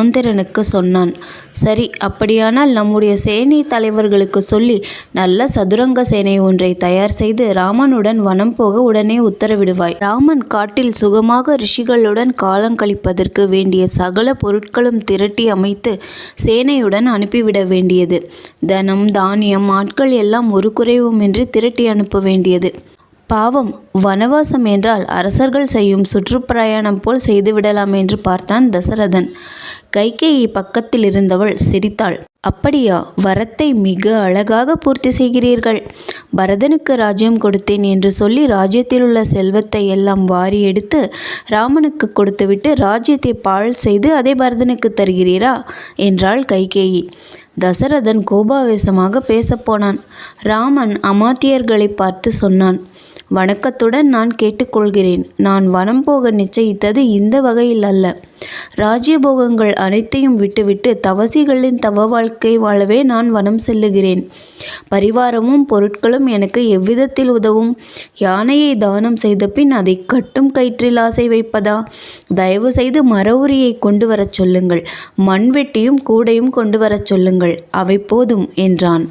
சௌந்தரனுக்கு சொன்னான். சரி, அப்படியானால் நம்முடைய சேனை தலைவர்களுக்கு சொல்லி நல்ல சதுரங்க சேனை ஒன்றை தயார் செய்து ராமனுடன் வனம் போக உடனே உத்தரவிடுவாய். ராமன் காட்டில் சுகமாக ரிஷிகளுடன் காலங்கழிப்பதற்கு வேண்டிய சகல பொருட்களும் திரட்டி அமைத்து சேனையுடன் அனுப்பிவிட வேண்டியது. தனம், தானியம், ஆட்கள் எல்லாம் ஒரு குறைவுமின்றி திரட்டி அனுப்ப வேண்டியது. பாவம், வனவாசம் என்றால் அரசர்கள் செய்யும் சுற்றுப்பிரயாணம் போல் செய்துவிடலாம் என்று பார்த்தான் தசரதன். கைகேயி பக்கத்தில் இருந்தவள் சிரித்தாள். அப்படியா? வரத்தை மிக அழகாக பூர்த்தி செய்கிறீர்கள். பரதனுக்கு ராஜ்யம் கொடுத்தேன் என்று சொல்லி ராஜ்யத்தில் உள்ள செல்வத்தை எல்லாம் வாரி எடுத்து ராமனுக்கு கொடுத்துவிட்டு ராஜ்யத்தை பாழ் செய்து அதை பரதனுக்கு தருகிறீரா என்றாள் கைகேயி. தசரதன் கோபாவேசமாக பேசப்போனான். ராமன் அமாத்தியர்களை பார்த்து சொன்னான். வணக்கத்துடன் நான் கேட்டுக்கொள்கிறேன். நான் வனம் போக நிச்சயித்தது இந்த வகையில் அல்ல. ராஜ்யபோகங்கள் அனைத்தையும் விட்டுவிட்டு தவசிகளின் தவ வாழ்க்கை வாழவே நான் வனம் செல்லுகிறேன். பரிவாரமும் பொருட்களும் எனக்கு எவ்விதத்தில் உதவும்? யானையை தானம் செய்த பின் அதை கட்டும் கயிற்றில் ஆசை வைப்பதா? தயவு செய்து மர உரியை கொண்டு வரச் சொல்லுங்கள். மண்வெட்டியும் கூடையும் கொண்டு வரச் சொல்லுங்கள். அவை போதும் என்றான்.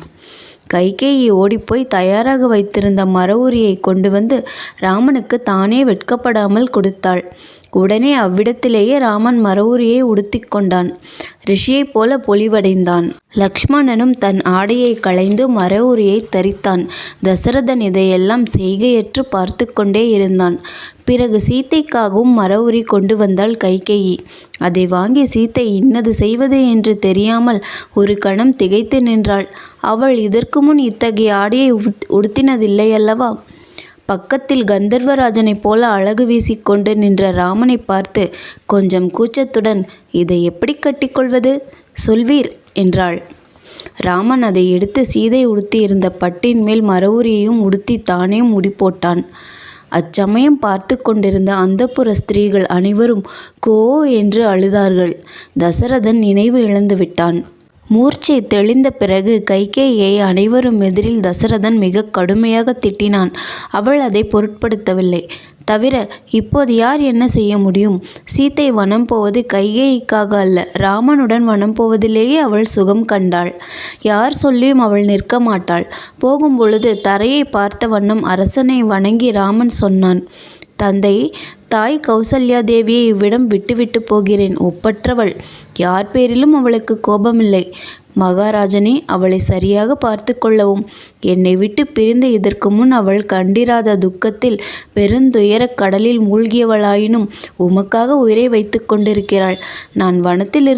கைகேயி ஓடிப்போய் தயாராக வைத்திருந்த மர உரியை கொண்டு வந்து ராமனுக்கு தானே வெட்கப்படாமல் கொடுத்தாள். உடனே அவ்விடத்திலேயே ராமன் மர உரியை உடுத்தி கொண்டான். ரிஷியைப் போல பொலிவடைந்தான். லக்ஷ்மணனும் தன் ஆடையை களைந்து மர உரியை தரித்தான். தசரதன் இதையெல்லாம் செய்கையற்று பார்த்து கொண்டே இருந்தான். பிறகு சீதைக்காகவும் மர உரி கொண்டு வந்தாள் கைகேயி. அதை வாங்கி சீதை இன்னது செய்வது என்று தெரியாமல் ஒரு கணம் திகைத்து நின்றாள். அவள் இதற்கு முன் இத்தகைய ஆடையை உடுத்தினதில்லை அல்லவா? பக்கத்தில் கந்தர்வராஜனைப் போல அழகு வீசிக்கொண்டு நின்ற ராமனை பார்த்து கொஞ்சம் கூச்சத்துடன், இதை எப்படி கட்டிக்கொள்வது? சொல்வீர் என்றாள். ராமன் அதை எடுத்து சீதை உடுத்தியிருந்த பட்டின் மேல் மர உரியையும் உடுத்தி தானே முடி போட்டான். அச்சமயம் பார்த்து கொண்டிருந்த அந்தப்புர ஸ்திரீகள் அனைவரும் கோ என்று அழுதார்கள். தசரதன் நினைவு இழந்து விட்டான். மூர்ச்சை தெளிந்த பிறகு கைகேயியை அனைவரும் எதிரில் தசரதன் மிக கடுமையாக திட்டினான். அவள் அதை பொருட்படுத்தவில்லை. தவிர இப்போது யார் என்ன செய்ய முடியும்? சீதை வனம் போவது கைகேயிக்காக அல்ல, ராமனுடன் வனம் போவதிலேயே அவள் சுகம் கண்டாள். யார் சொல்லியும் அவள் நிற்க மாட்டாள். போகும்பொழுது தரையை பார்த்த வண்ணம் அரசனை வணங்கி ராமன் சொன்னான். தந்தை, தாய் கௌசல்யா தேவியை இவ்விடம் விட்டுவிட்டு போகிறேன். ஒப்பற்றவள். யார் பேரிலும் அவளுக்கு கோபமில்லை. மகாராஜனே, அவளை சரியாக பார்த்து கொள்ளவும். என்னை விட்டு பிரிந்து இதற்கு முன் அவள் கண்டிராத துக்கத்தில் பெருந்துயரக் கடலில் மூழ்கியவளாயினும் உமக்காக உயிரை வைத்து கொண்டிருக்கிறாள். நான் வனத்தில்